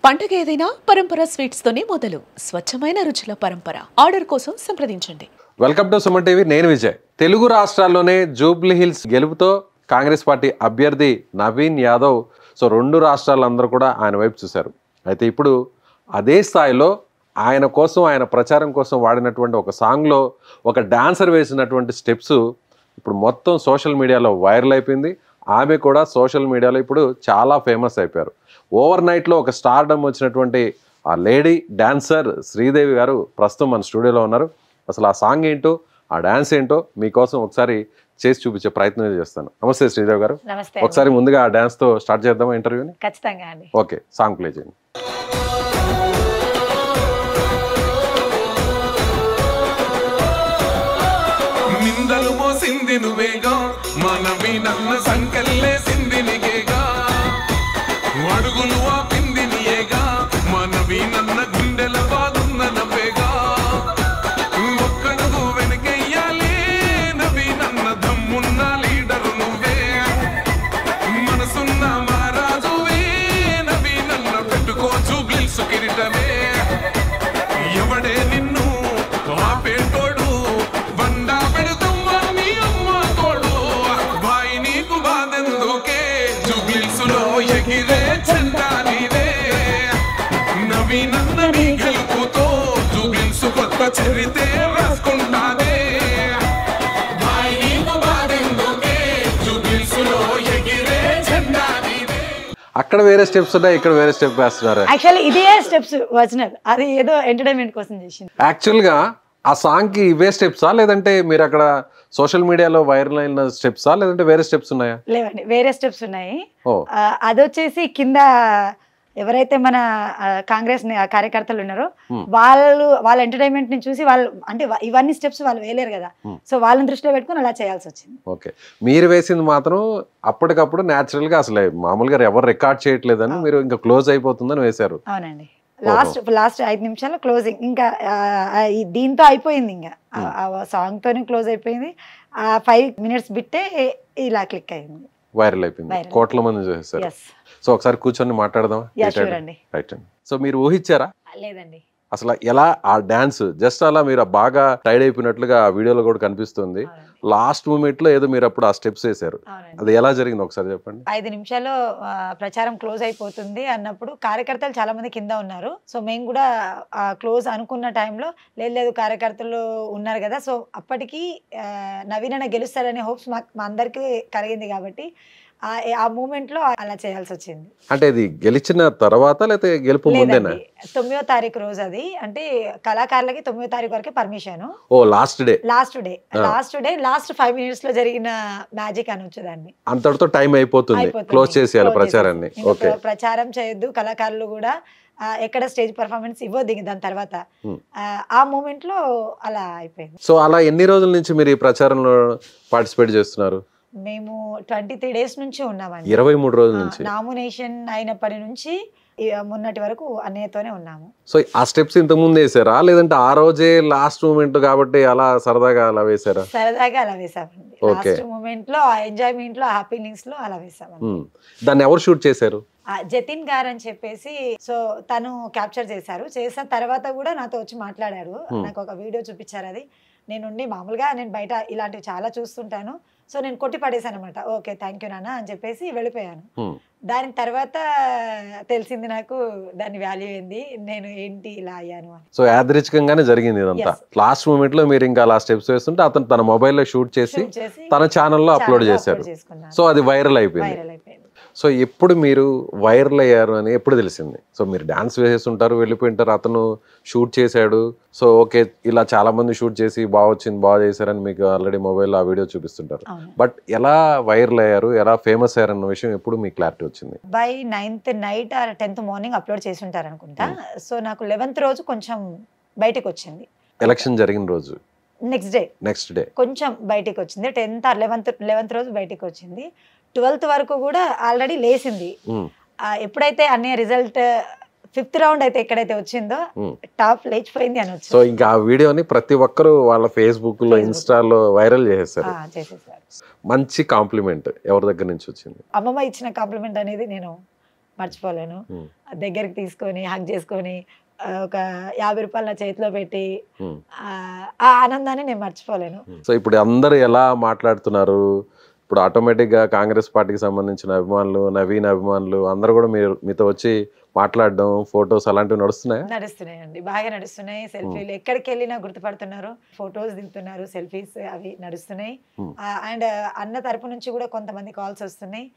పండగ ఏదైనా పరంపర స్వీట్స్ తోనే మొదలు. స్వచ్ఛమైన రుచుల పరంపర. ఆర్డర్ కోసం సంప్రదించండి. Welcome to Suman TV. నేను విజయ్. తెలుగు రాష్ట్రాల్లోనే జూబ్లీ హిల్స్ గెలుపుతో కాంగ్రెస్ పార్టీ అభ్యర్థి నవీన్ యాదవ్ రెండు రాష్ట్రాలందరూ కూడా ఆయన వైపు చూశారు. అయితే ఇప్పుడు అదే స్థాయిలో ఆయన కోసం, ఆయన ప్రచారం కోసం వాడినటువంటి ఒక సాంగ్లో ఒక డాన్సర్ వేసినటువంటి స్టెప్స్ ఇప్పుడు మొత్తం సోషల్ మీడియాలో వైరల్ అయిపోయింది. ఆమె కూడా సోషల్ మీడియాలో ఇప్పుడు చాలా ఫేమస్ అయిపోయారు. ఓవర్ నైట్లో ఒక స్టార్డమ్ వచ్చినటువంటి ఆ లేడీ డాన్సర్ శ్రీదేవి గారు ప్రస్తుతం మన స్టూడియోలో ఉన్నారు. అసలు ఆ సాంగ్ ఏంటో, ఆ డాన్స్ ఏంటో మీకోసం ఒకసారి చేసి చూపించే ప్రయత్నం చేస్తాను. నమస్తే శ్రీదేవి గారు. ఒకసారి ముందుగా ఆ డాన్స్తో స్టార్ట్ చేద్దామా ఇంటర్వ్యూని? ఖచ్చితంగా అండి. ఓకే, సాంగ్ ప్లే చేయండి. నిందలు మోసింది నువ్వేగా, మనవి నన్న సంకల్లేసింది నీకేగా, అడుగులు ఆపింది నీయేగా, మనవి నన్న గుండెల బాదున్న నవ్వేగా, ఒక్కడుగు వెనకెయ్యాలి నవి నన్న దమ్మున్న లీడరు నువ్వే, మనసున్న మహారాజువే నవి నన్న పెట్టుకోచు గ్లిల్సు కిరీటమే, ఎవడే నిన్ను ఆపేటోడు బండా పెడుతుమ్మా నీ అమ్మ తోడు, బాయి నీకు బాధెందుకే జుగ్లిల్సులో ఎగిరే చెండా నీదే, నవీనన్న నీ గెలుపుతో జుగ్లిల్సు కొత్త చరితే రాసుకుంటాదే, బాయి నీకు బాధెందుకే జుగ్లిల్సులో ఎగిరే చెండా నీదే. అక్కడ వేరే స్టెప్స్ ఉన్నాయి, ఇక్కడ వేరే స్టెప్ వేస్తున్నారు. యాక్చువల్లీ ఇదే స్టెప్స్ ఒరిజినల్, అది ఏదో ఎంటర్టైన్మెంట్ కోసం చేసింది. యాక్చువల్గా ఆ సాంగ్కి ఇవే స్టెప్సా, లేదంటే మీరు అక్కడ సోషల్ మీడియాలో వైరల్ అయిన స్టెప్సా, లేదంటే వేరే స్టెప్స్ ఉన్నాయా? లేవండి, వేరే స్టెప్స్ ఉన్నాయి. ఓ, అదొచ్చేసి కింద ఎవరైతే మన కాంగ్రెస్ కార్యకర్తలు ఉన్నారో వాళ్ళ ఎంటర్టైన్మెంట్ ని చూసి వాళ్ళు, అంటే ఇవన్నీ స్టెప్స్ వాళ్ళు వేయలేరు కదా, సో వాళ్ళని దృష్టిలో పెట్టుకుని అలా చేయాల్సి వచ్చింది. ఓకే, మీరు వేసింది మాత్రం అప్పటికప్పుడు న్యాచురల్ గా, అసలు మామూలుగా ఎవరు రికార్డ్ చేయట్లేదని మీరు ఇంకా క్లోజ్ అయిపోతుందని వేశారు. అవునండి, లాస్ట్ 5 నిమిషాలు క్లోజింగ్, ఇంకా దీంతో అయిపోయింది, ఇంకా సాంగ్ తోనే క్లోజ్ అయిపోయింది. 5 minutes బిట్టే ఇలా క్లిక్ అయింది, వైరల్ అయిపోయింది, కోట్ల మంది చూసేసారు. సో ఒకసారి కూర్చొని మాట్లాడదాం. రైట్ అండి. సో మీరు ఊహించారా? లేదండి, అసలు ఎలా ఆ డాన్స్ జస్ట్ అలా మీరు బాగా టైడ్ అయిపోయినట్లుగా ఆ వీడియోలో కూడా కనిపిస్తుంది. లాస్ట్ మూమెంట్ లో ఏదో మీరు అప్పుడు ఆ స్టెప్స్ వేశారు, అది ఎలా జరిగింది ఒకసారి చెప్పండి. 5 నిమిషాల్లో ప్రచారం క్లోజ్ అయిపోతుంది అన్నప్పుడు కార్యకర్తలు చాలా మంది కింద ఉన్నారు. సో మేము కూడా క్లోజ్ అనుకున్న టైంలో లేదు కార్యకర్తలు ఉన్నారు కదా, సో అప్పటికి నవీన్ అన్న గెలుస్తాడనే హోప్స్ మా అందరికీ కలిగింది కాబట్టి ఆ మూమెంట్ లో అలా చేయాల్సి వచ్చింది. అంటే ఇది గెలిచిన తర్వాత లేకపోతే గెలుపు ముందేనా? 9వ తారీఖు రోజు, అది అంటే కళాకారులకి 9వ తారీఖు వరకే పర్మిషన్. ఓ, లాస్ట్ డే లాస్ట్ 5 minutes లో జరిగిన మ్యాజిక్ అని వచ్చేదాన్ని. అంతటితో టైం అయిపోతుంది, క్లోజ్ చేసేయాలి ప్రచారాన్ని. ఓకే, ప్రచారం చేయొద్దు, కళాకారులు కూడా ఎక్కడ స్టేజ్ పర్ఫార్మెన్స్ ఇవ్వద్దు దాని తర్వాత. ఆ మూమెంట్ లో అలా అయిపోయింది. సో అలా ఎన్ని రోజుల నుంచి మీరు ఈ ప్రచారంలో పార్టిసిపేట్ చేస్తున్నారు? మేము 23 days నుంచి ఉన్నామండి. 23 రోజుల నుంచి. నామినేషన్ అయినప్పటి నుంచి మొన్నటి వరకు అన్నయ్యతోనే ఉన్నాము. సో ఆ స్టెప్స్ ఇంతకు ముందు వేసారా, లేదంటే ఆ రోజే లాస్ట్ మూమెంట్ కాబట్టి అలా సరదాగా అలా వేసారా? సరదాగా అలా వేసామండి. లాస్ట్ మూమెంట్ లో, ఎంజాయ్మెంట్ లో, హ్యాపీనెస్ లో అలా వేసామండి. దాన్ని ఎవరు షూట్ చేశారు? జతిన్ గారు అని చెప్పేసి, సో తను క్యాప్చర్ చేశారు. చేసిన తర్వాత కూడా నాతో వచ్చి మాట్లాడారు, నాకు ఒక వీడియో చూపించారు. అది నేనుండి మామూలుగా నేను బయట ఇలాంటివి చాలా చూస్తుంటాను, సో నేను కొట్టి పడేసాను అనమాట. ఓకే, థ్యాంక్ యూ నాన్న అని చెప్పేసి వెళ్ళిపోయాను. దాని తర్వాత తెలిసింది నాకు దాని వాల్యూ ఏంది, నేను ఏంటి ఇలా అయ్యాను అని. సో యాదృచ్ఛికంగానే జరిగింది ఇదంతా. లాస్ట్ మూమెంట్ లో మీరు ఇంకా అలా స్టెప్స్ వేస్తుంటే అతను తన మొబైల్లో షూట్ చేసి తన ఛానల్లో అప్లోడ్ చేశారు. సో అది వైరల్ అయిపోయింది. సో ఎప్పుడు మీరు వైరల్ అయ్యారు అని ఎప్పుడు తెలిసింది? సో మీరు డాన్స్ వేసేస్తుంటారు, వెళ్ళిపోయింటారు, అతను షూట్ చేశాడు, సో ఓకే ఇలా చాలా మంది షూట్ చేసి బాగా వచ్చింది, బాగా చేశారని మీకు ఆల్రెడీ మొబైల్లో ఆ వీడియో చూపిస్తుంటారు. బట్ ఎలా వైరల్ అయ్యారు, ఎలా ఫేమస్ అయ్యారు అన్న విషయం ఎప్పుడు మీకు క్లారిటీ వచ్చింది? By 9th night or 10th morning upload చేసి ఉంటారు అనుకుంటా. సో నాకు 11th రోజు కొంచెం బయటకు వచ్చింది, ఎలక్షన్ జరిగిన రోజు. నెక్స్ట్ డే కొంచెం బయటకు వచ్చింది. 10th or 11th రోజు బయటకు వచ్చింది. 12th వరకు కూడా ఆల్రెడీ లేసింది. ఎప్పుడైతే అన్నయ్య రిజల్ట్ 5th రౌండ్ అయితే ఎక్కడైతే వచ్చిందో టాప్ లేచిపోయింది అని వచ్చింది. సో ఇంకా ఆ వీడియోని ప్రతి ఒక్కరు వాళ్ళ ఫేస్బుక్ లో, ఇన్స్టాలో వైరల్ చేసేసారు. మంచి కాంప్లిమెంట్ ఎవరి దగ్గర నుంచి వచ్చింది? అమ్మమ్మ ఇచ్చిన కాంప్లిమెంట్ అనేది నేను మర్చిపోలేను. దగ్గరికి తీసుకొని హగ్ చేసుకొని ఒక 50 రూపాయలు నా చేతిలో పెట్టి ఆ ఆనందాన్ని నేను మర్చిపోలేను. సో ఇప్పుడు అందరూ ఎలా మాట్లాడుతున్నారు, ఇప్పుడు ఆటోమేటిక్గా కాంగ్రెస్ పార్టీకి సంబంధించిన అభిమానులు, నవీన్ అభిమానులు అందరూ కూడా మీతో వచ్చి మాట్లాడడం, ఫొటోస్ అలాంటివి నడుస్తున్నాయండి, బాగా నడుస్తున్నాయి. సెల్ఫీలు ఎక్కడికి వెళ్ళినా గుర్తుపడుతున్నారు, ఫొటోస్ దిగుతున్నారు, సెల్ఫీస్ అవి నడుస్తున్నాయి. అండ్ అన్న తరపు నుంచి కూడా కొంతమంది కాల్స్ వస్తున్నాయి.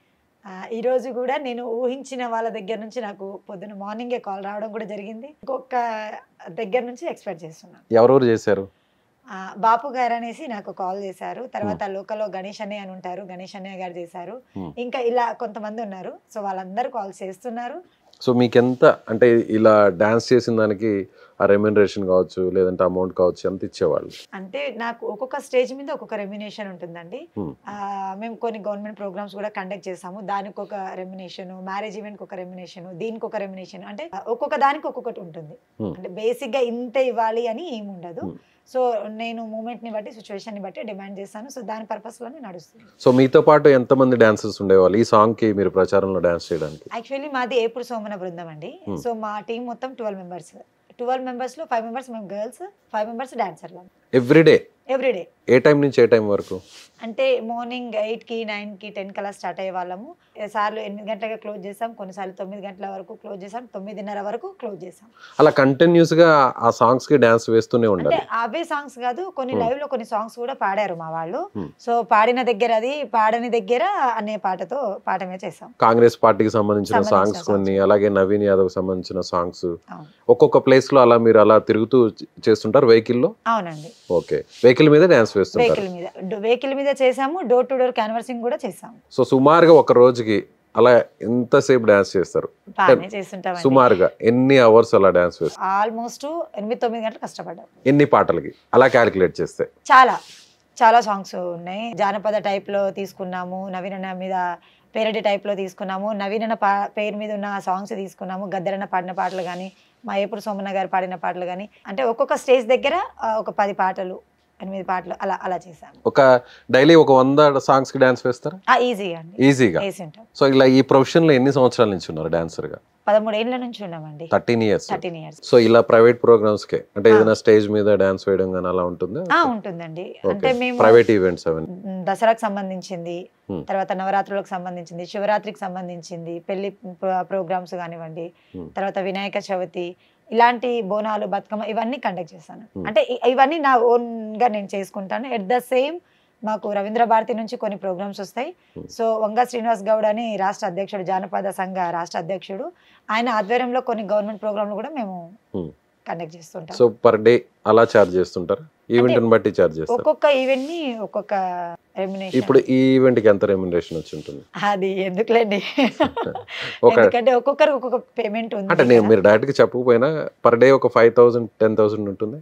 ఈ రోజు కూడా నేను ఊహించిన వాళ్ళ దగ్గర నుంచి నాకు పొద్దున మార్నింగే కాల్ రావడం కూడా జరిగింది. ఇంకొక దగ్గర నుంచి ఎక్స్పెక్ట్ చేస్తున్నాను. ఎవరెవరు చేశారు? బాపు గారు అనేసి నాకు కాల్ చేశారు. తర్వాత లోకల్లో గణేష్ అన్నయ్య అని ఉంటారు, గణేష్ అన్నయ్య గారు చేశారు. ఇంకా ఇలా కొంతమంది ఉన్నారు. సో వాళ్ళందరూ కాల్ చేస్తున్నారు. సో మీకు ఎంత అంటే ఇలా డాన్స్ చేసిన దానికి ఆ రెమ్యునరేషన్ కావచ్చు, లేదంటే అమౌంట్ కావచ్చు, ఎంత ఇచ్చేవాళ్ళు? అంటే నాకు ఒక్కొక్క స్టేజ్ మీద ఒక్కొక్క రెమ్యునేషన్ ఉంటుందండి. మేము కొన్ని గవర్నమెంట్ ప్రోగ్రామ్స్ కూడా కండక్ట్ చేసాము. దానికి ఒక రెమ్యునేషన్, మ్యారేజ్ ఈవెంట్ ఒక రెమ్యునేషన్, దీనికి ఒక రెమ్యునేషన్, అంటే ఒక్కొక్క దానికి ఒక్కొక్కటి ఉంటుంది. అంటే బేసిక్ గా ఇంత ఇవ్వాలి అని ఏమి ఉండదు. సో నేను మూమెంట్ ని బట్టి, సిచ్యువేషన్ ని బట్టి డిమాండ్ చేస్తాను. సో దాని పర్పస్ లోనే నడుస్తుంది. సో మీతో పాటు ఎంతమంది డాన్సర్స్ ఉండేవాళ్ళు ఈ సాంగ్ కి మీరు ప్రచారంలో డాన్స్ చేయడానికి? యాక్చువల్లీ మాది ఏపుడు సోమన బృందం అండి. సో మా టీం మొత్తం 12 మెంబర్స్. 12 మెంబర్స్ లో 5 మెంబర్స్ మేము గర్ల్స్, 5 మెంబర్స్ డాన్సర్లు. ఎవ్రీడే? ఎవ్రీడే. ఏ టైం నుంచి ఏ టైం వరకు? అంటే మార్నింగ్ 8కి 9కి 10 కల్లా స్టార్ట్ అయ్యే వాళ్ళము. సార్లు 8 గంటలకే క్లోజ్ చేసాం, కొన్నిసార్లు 9 గంటల వరకు క్లోజ్ చేసాం, 9:30 వరకు క్లోజ్ చేసాం. అలా కంటిన్యూస్ గా ఆ సాంగ్స్ కి డాన్స్ వేస్తూనే ఉండాలి? అంటే అవే సాంగ్స్ కాదు, కొన్ని లైవ్ లో కొన్ని సాంగ్స్ కూడా పాడారు మా వాళ్ళు. సో పాడిన దగ్గర అది, పాడని దగ్గర అనే పాటతో పాఠమే చేసాం. కాంగ్రెస్ పార్టీకి సంబంధించిన సాంగ్స్ కొన్ని, అలాగే నవీన్ యాదవ్ సంబంధించిన సాంగ్స్ ఒక్కొక్క ప్లేస్ లో అలా మీరు అలా తిరుగుతూ చేస్తుంటారు వెహికల్ లో? అవునండి. ఓకే, వెహికల్ మీద డాన్స్ వేస్తుంటారు? వెహికల్ మీద చేసాము, డోర్ టు డోర్ క్యాన్వర్సింగ్ కూడా చేసాము. సో సుమారుగా ఒక రోజుకి అలా ఎంతసేపు డాన్స్ చేస్తారు? బాగానే చేస్తుంటాం. సుమారుగా ఎన్ని అవర్స్ అలా డాన్స్ వేస్తారు? ఆల్మోస్ట్ 8-9 గంటలు కష్టపడ్డాం. ఎన్ని పాటలకి అలా క్యాలిక్యులేట్ చేస్తే? చాలా సాంగ్స్ ఉన్నాయి. జానపద టైప్ లో తీసుకున్నాము, నవీన్ అన్న మీద పేరడి టైప్ లో తీసుకున్నాము, నవీన్ అన్న పేరు మీద ఉన్న సాంగ్స్ తీసుకున్నాము, గద్దరన్న పాడిన పాటలు కానీ, మా ఏపుడు సోమన్న గారు పాడిన పాటలు కానీ, అంటే ఒక్కొక్క స్టేజ్ దగ్గర ఒక 10 పాటలు 8 పాటలు అలా అలా చేశాను. ఒక డైలీ ఒక 100 సాంగ్స్ కి డాన్స్ వేస్తారా? ఈజీగా. సో ఇలా ఈ ప్రొఫెషన్ లో ఎన్ని సంవత్సరాల నుంచి ఉన్నారు డాన్సర్ గా? 13 ఏళ్ల నుంచి ఉన్నామండి. 13 ఇయర్స్. సో ఇలా ప్రైవేట్ ప్రోగ్రామ్స్ కే అంటే ఏదైనా స్టేజ్ మీద డాన్స్ వేయడం గానీ అలా ఉంటుందా? ఉంటుందండి. అంటే మేము ప్రైవేట్ ఈవెంట్స్ అవన్నీ దసరాకు సంబంధించింది, తర్వాత నవరాత్రులకు సంబంధించింది, శివరాత్రికి సంబంధించింది, పెళ్లి ప్రోగ్రామ్స్ కానివ్వండి, తర్వాత వినాయక చవితి, ఇలాంటి బోనాలు, బతుకమ్మ ఇవన్నీ కండక్ట్ చేస్తాను. అంటే ఇవన్నీ నా ఓన్ గా నేను చేసుకుంటాను. ఎట్ ద సేమ్ మాకు రవీంద్ర భారతి నుంచి కొన్ని ప్రోగ్రామ్స్ వస్తాయి. సో వంగ శ్రీనివాస్ గౌడ్ అని రాష్ట్ర అధ్యక్షుడు, జానపద సంఘ రాష్ట్ర అధ్యక్షుడు, ఆయన ఆధ్వర్యంలో కొన్ని గవర్నమెంట్ ప్రోగ్రాంలు కూడా మేము కండక్ట్ చేస్తుంటాం. సో పర్ డే అలా చార్జ్ చేస్తుంటారు? ఈవెంట్ బట్టి చార్జ్ చేస్తారు? ఒక్కొక్క ఈవెంట్ ని ఒక్కొక్క రెమ్యునరేషన్. ఇప్పుడు ఈ ఈవెంట్ కి ఎంత రెమ్యునరేషన్ వచ్చి ఉంటుంది? అది ఎందుకులేండి, ఎందుకంటే ఒక్కొక్కరికి ఒక్కొక్క పేమెంట్ ఉంది. అంటే మీరు డైరెక్ట్ గా చెప్పకపోయినా పర్ డే ఒక 5,000 10,000 ఉంటుంది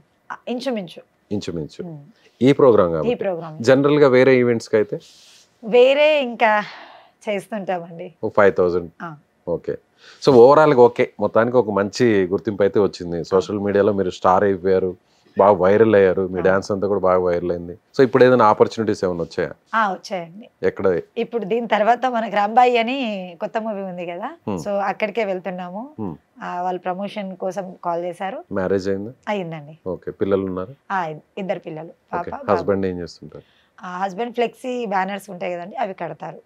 ఇంచుమించు. ఈ ప్రోగ్రామ్ జనరల్ గా వేరే ఈవెంట్స్ కి అయితే వేరే ఇంకా చేస్తుంటామండి 5,000. ఓకే. సో ఓవరాల్ గా ఓకే, మొత్తానికి ఒక మంచి గుర్తింపు అయితే వచ్చింది. సోషల్ మీడియాలో మీరు స్టార్ అయిపోయారు, బాగా వైరల్ అయ్యారు, మీ డాన్స్ అంతా కూడా బాగా వైరల్ అయింది. సో ఇప్పుడు ఏదైనా ఆపర్చునిటీస్ ఏమైనా వచ్చాయా? వచ్చాయండి. ఎక్కడ? ఇప్పుడు దీని తర్వాత మనకు రాంబాయి అని కొత్త మూవీ ఉంది కదా, సో అక్కడికే వెళ్తున్నాము. వాళ్ళు ప్రమోషన్ కోసం కాల్ చేశారు. మ్యారేజ్ అయిందా? అయిందండి. ఓకే. పిల్లలు ఉన్నారు? 2 పిల్లలు, పాప. హస్బెండ్ ఏం చేస్తుంటారు? హస్బెండ్ ఫ్లెక్సీ బ్యానర్స్ ఉంటాయి కదండి, అవి కడతారు.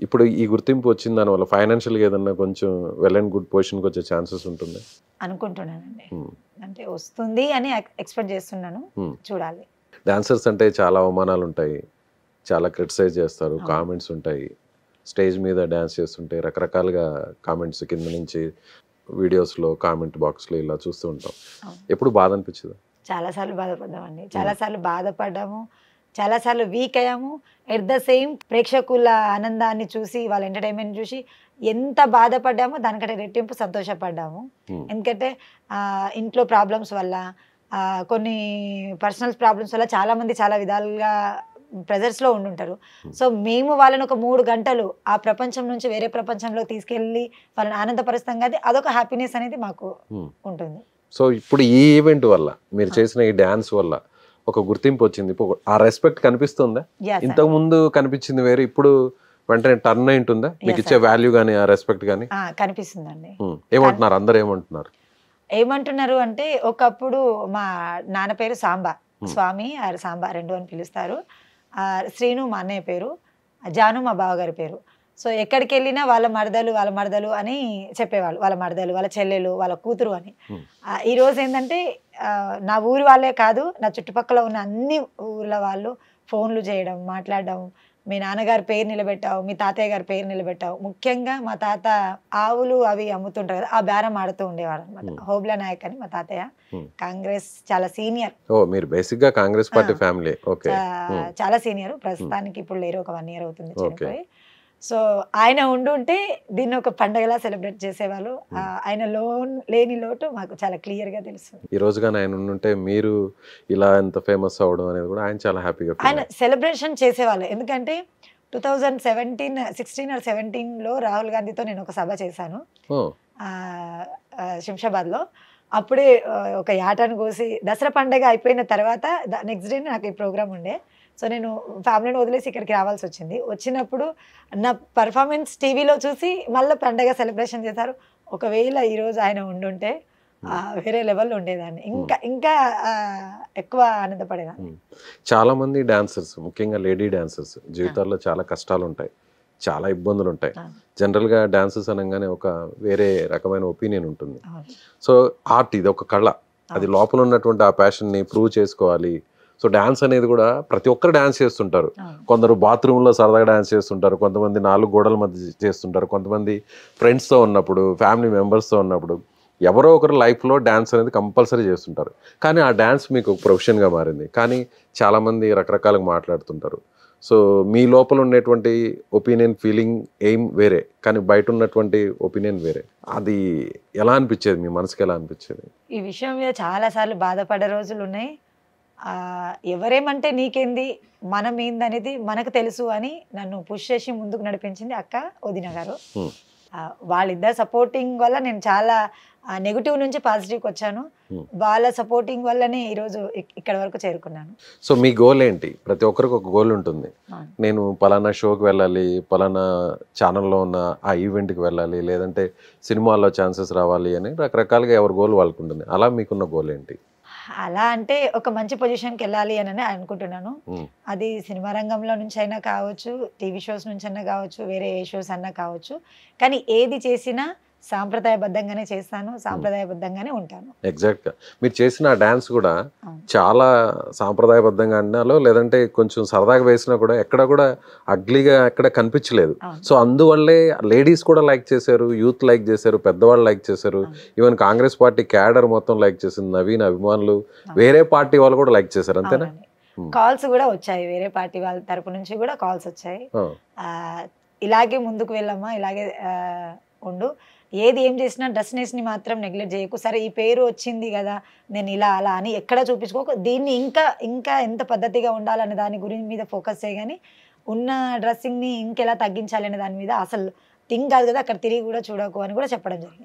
ఇప్పుడు ఈ గుర్తింపు వచ్చిన దాని వల్ల ఫైనాన్షియల్ గా ఏదన్నా కొంచెం వెల్ అండ్ గుడ్ పొజిషన్ కి వచ్చే ఛాన్సెస్ ఉంటుంది అనుకుంటున్నానండి. అంటే వస్తుంది అని ఎక్స్పెక్ట్ చేస్తున్నాను, చూడాలి. డాన్సర్స్ అంటే చాలా అవమానాలు ఉంటాయి, చాలా క్రిటిసైజ్ చేస్తారు, కామెంట్స్ ఉంటాయి. స్టేజ్ మీద డాన్స్ చేస్తుంటే రకరకాలుగా కామెంట్స్ కింద నుంచి వీడియోస్లో కామెంట్ బాక్స్లో ఇలా చూస్తూ ఉంటాం. ఎప్పుడు బాధ అనిపించదు? చాలాసార్లు బాధపడ్డామండి, చాలాసార్లు బాధపడ్డాము, చాలాసార్లు వీక్ అయ్యాము. ఎట్ ద సేమ్ ప్రేక్షకుల ఆనందాన్ని చూసి, వాళ్ళ ఎంటర్టైన్మెంట్ చూసి ఎంత బాధపడ్డామో దానికంటే రెట్టింపు సంతోషపడ్డాము. ఎందుకంటే ఇంట్లో ప్రాబ్లమ్స్ వల్ల, కొన్ని పర్సనల్ ప్రాబ్లమ్స్ వల్ల చాలామంది చాలా విధాలుగా ప్రెజర్స్లో ఉండుంటారు. సో మేము వాళ్ళని ఒక 3 గంటలు ఆ ప్రపంచం నుంచి వేరే ప్రపంచంలో తీసుకెళ్ళి వాళ్ళని ఆనందపరుస్తాం కదా, అదొక హ్యాపీనెస్ అనేది మాకు ఉంటుంది. సో ఇప్పుడు ఈ ఈవెంట్ వల్ల, మీరు చేసిన ఈ డాన్స్ వల్ల ఒక గుర్తింపు వచ్చింది, ఆ రెస్పెక్ట్ కనిపిస్తుందా? ఇంతకు ముందు కనిపించింది వేరు, ఇప్పుడు వెంటనే టర్న్ అయింటుందా మీకు ఇచ్చే వాల్యూ కానీ ఆ రెస్పెక్ట్ కానీ? కనిపిస్తుందండి. ఏమంటున్నారు అందరు ఏమంటున్నారు? ఏమంటున్నారు అంటే ఒకప్పుడు మా నాన్న పేరు సాంబా, స్వామి ఆర్ సాంబా 2 అని పిలుస్తారు. శ్రీను మా అన్నయ్య పేరు, జాను మా బావగారి పేరు. సో ఎక్కడికి వెళ్ళినా వాళ్ళ మరదలు అని చెప్పేవాళ్ళు. వాళ్ళ మరదలు, వాళ్ళ చెల్లెలు, వాళ్ళ కూతురు అని. ఈరోజు ఏంటంటే నా ఊరి వాళ్ళే కాదు, నా చుట్టుపక్కల ఉన్న అన్ని ఊర్ల వాళ్ళు ఫోన్లు చేయడం, మాట్లాడడం, మీ నాన్నగారి పేరు నిలబెట్టావు, మీ తాతయ్య గారి పేరు నిలబెట్టావు. ముఖ్యంగా మా తాత ఆవులు అవి అమ్ముతుంటారు కదా, ఆ బేరం ఆడుతూ ఉండేవాడు అనమాట. హోబ్లా నాయక్ అని మా తాతయ్య, కాంగ్రెస్ చాలా సీనియర్. మీరు బేసిక్ గా కాంగ్రెస్ పార్టీ ఫ్యామిలీ? చాలా సీనియర్. ప్రస్తుతానికి ఇప్పుడు లేరు, ఒక 1 year అవుతుంది చనిపోయి. సో ఆయన ఉండుంటే దీన్ని ఒక పండగలా సెలబ్రేట్ చేసేవాళ్ళు. ఆయన లేని లోటు మాకు చాలా క్లియర్ గా తెలుసు. ఈ రోజుగానే ఆయన ఉండుంటే మీరు ఇలా ఎంత ఫేమస్ అవడం అనేది కూడా ఆయన చాలా హ్యాపీగా ఆయన సెలబ్రేషన్ చేసేవాళ్ళు. ఎందుకంటే 2016 or 17లో రాహుల్ గాంధీతో నేను ఒక సభ చేశాను శంషాబాద్ లో. అప్పుడే ఒక యాటను కోసి దసరా పండగ అయిపోయిన తర్వాత నెక్స్ట్ డే నాకు ఈ ప్రోగ్రామ్ ఉండే. సో నేను ఫ్యామిలీని వదిలేసి ఇక్కడికి రావాల్సి వచ్చింది. వచ్చినప్పుడు నా పర్ఫార్మెన్స్ టీవీలో చూసి మళ్ళీ పండగ సెలబ్రేషన్ చేశారు. ఒకవేళ ఈరోజు ఆయన ఉండుంటే వేరే లెవెల్లో ఉండేదాన్ని, ఇంకా ఎక్కువ ఆనందపడేదాన్ని. చాలా మంది డాన్సర్స్, ముఖ్యంగా లేడీ డాన్సర్స్ జీవితాల్లో చాలా కష్టాలు ఉంటాయి, చాలా ఇబ్బందులు ఉంటాయి. జనరల్గా డాన్సర్స్ అనగానే ఒక వేరే రకమైన ఒపీనియన్ ఉంటుంది. సో ఆర్ట్ ఇది ఒక కళ, అది లోపల ఉన్నటువంటి ఆ ప్యాషన్ని ప్రూవ్ చేసుకోవాలి. సో డాన్స్ అనేది కూడా ప్రతి ఒక్కరు డాన్స్ చేస్తుంటారు. కొందరు బాత్రూంలో సరదాగా డాన్స్ చేస్తుంటారు, కొంతమంది 4 గోడల మధ్య చేస్తుంటారు, కొంతమంది ఫ్రెండ్స్తో ఉన్నప్పుడు, ఫ్యామిలీ మెంబర్స్తో ఉన్నప్పుడు, ఎవరో ఒకరు లైఫ్లో డ్యాన్స్ అనేది కంపల్సరీ చేస్తుంటారు. కానీ ఆ డ్యాన్స్ మీకు ఒక ప్రొఫెషన్గా మారింది. కానీ చాలామంది రకరకాలుగా మాట్లాడుతుంటారు. సో మీ లోపల ఉండేటువంటి ఒపీనియన్, ఫీలింగ్, ఎయిమ్ వేరే, కానీ బయట ఉన్నటువంటి ఒపీనియన్ వేరే. అది ఎలా అనిపించేది, మీ మనసుకి ఎలా అనిపించేది? ఈ విషయం మీద చాలాసార్లు బాధపడే రోజులు ఉన్నాయి. ఎవరేమంటే నీకేంది, మనం ఏందనేది మనకు తెలుసు అని నన్ను పుష్ చేసి ముందుకు నడిపించింది అక్క, వదిన గారు. వాళ్ళిద్దరు సపోర్టింగ్ వల్ల నేను చాలా నెగిటివ్ నుంచి పాజిటివ్కి వచ్చాను. వాళ్ళ సపోర్టింగ్ వల్లనే ఈరోజు ఇక్కడ వరకు చేరుకున్నాను. సో మీ గోల్ ఏంటి? ప్రతి ఒక్కరికి ఒక గోల్ ఉంటుంది. నేను పలానా షోకి వెళ్ళాలి, పలానా ఛానల్లో ఉన్న ఆ ఈవెంట్కి వెళ్ళాలి, లేదంటే సినిమాల్లో ఛాన్సెస్ రావాలి అని రకరకాలుగా ఎవరి గోల్ వాళ్ళకు ఉంటుంది. అలా మీకున్న గోల్ ఏంటి? అలా అంటే ఒక మంచి పొజిషన్కి వెళ్ళాలి అని అనుకుంటున్నాను. అది సినిమా రంగంలో నుంచి అయినా కావచ్చు, టీవీ షోస్ నుంచి అయినా కావచ్చు, వేరే ఏ షోస్ అన్నా కావచ్చు. కానీ ఏది చేసినా సాంప్రదాయబద్ధంగానే చేస్తాను, సాంప్రదాయబద్ధంగానే ఉంటాను. ఎగ్జాక్ట్గా మీరు చేసిన డాన్స్ కూడా చాలా సాంప్రదాయబద్ధంగా అన్నాలో, లేదంటే కొంచెం సరదాగా వేసినా కూడా ఎక్కడ కూడా అగ్లీగా ఎక్కడ కనిపించలేదు. సో అందువల్లే లేడీస్ కూడా లైక్ చేశారు, యూత్ లైక్ చేశారు, పెద్దవాళ్ళు లైక్ చేశారు, ఈవెన్ కాంగ్రెస్ పార్టీ క్యాడర్ మొత్తం లైక్ చేసింది, నవీన్ అభిమానులు, వేరే పార్టీ వాళ్ళు కూడా లైక్ చేశారు. అంతేనా? కాల్స్ కూడా వచ్చాయి, వేరే పార్టీ వాళ్ళ తరపు నుంచి కూడా కాల్స్ వచ్చాయి. ఇలాగే ముందుకు వెళ్ళమ్మా, ఇలాగే ఉండు, ఏది ఏం చేసినా డ్రెస్నెస్ని మాత్రం నెగ్లెక్ట్ చేయకు. సరే ఈ పేరు వచ్చింది కదా, నేను ఇలా అలా అని ఎక్కడ చూపించుకోకు, దీన్ని ఇంకా ఎంత పద్ధతిగా ఉండాలనే దాని గురించి మీద ఫోకస్ చేయగాని, ఉన్న డ్రెస్సింగ్ని ఇంకెలా తగ్గించాలనే దాని మీద అసలు థింక్ కాదు కదా, అక్కడ తిరిగి కూడా చూడకు అని కూడా చెప్పడం జరిగింది.